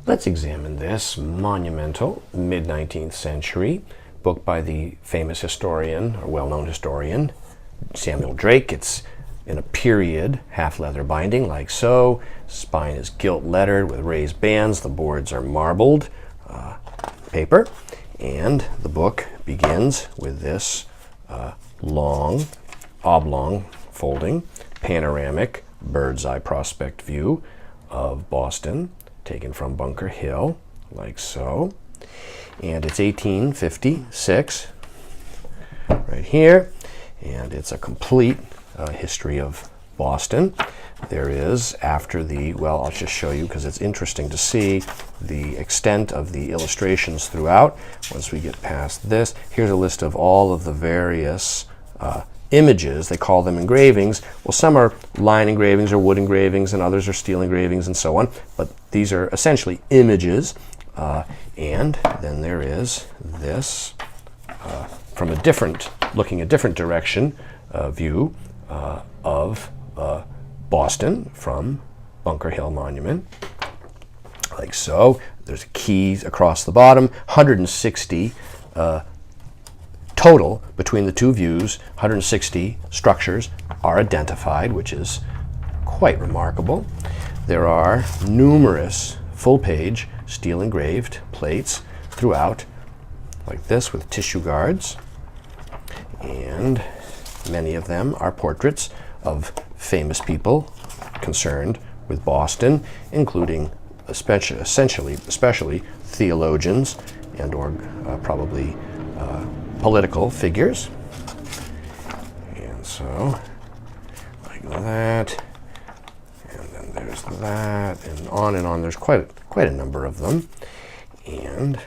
Let's examine this monumental mid-19th century book by the famous historian, or well-known historian, Samuel Drake. It's in a period half-leather binding like so. Spine is gilt lettered with raised bands. The boards are marbled paper. And the book begins with this long, oblong folding, panoramic bird's eye prospect view of Boston, taken from Bunker Hill, like so. And it's 1856, right here. And it's a complete history of Boston. There is, after the, well, I'll just show you because it's interesting to see the extent of the illustrations throughout. Once we get past this, here's a list of all of the various images. They call them engravings. Well, some are line engravings or wood engravings, and others are steel engravings and so on. But these are essentially images. And then there is this, from a different, looking a different direction, view of Boston from Bunker Hill Monument, like so. There's keys across the bottom, 160 total between the two views. 160 structures are identified, which is quite remarkable. There are numerous full-page steel engraved plates throughout, like this, with tissue guards, and many of them are portraits of famous people concerned with Boston, including especially theologians and or probably political figures. And so, like that, and then there's that, and on. There's quite a number of them. And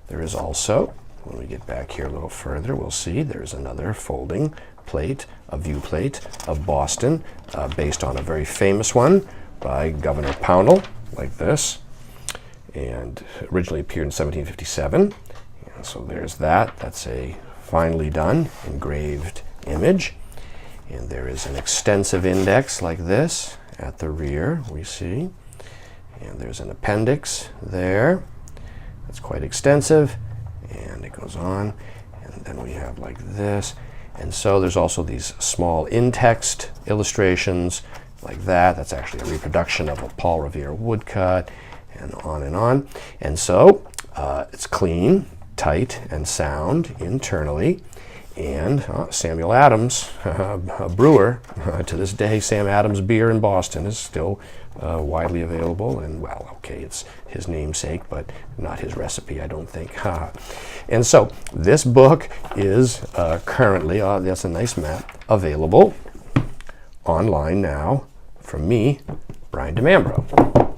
there is also, when we get back here a little further, we'll see there's another folding plate, a view plate of Boston, based on a very famous one by Governor Pownall, like this, and originally appeared in 1757. And so there's that. That's a finely done engraved image. And there is an extensive index like this at the rear, we see. And there's an appendix there. That's quite extensive. And it goes on. And then we have like this. And so there's also these small in-text illustrations like that. That's actually a reproduction of a Paul Revere woodcut, and on and on. And so it's clean, tight, and sound internally. And Samuel Adams, a brewer, to this day, Sam Adams beer in Boston is still widely available. And, well, okay, it's his namesake, but not his recipe, I don't think. And so this book is currently, that's a nice map, available online now from me, Brian DeMambro.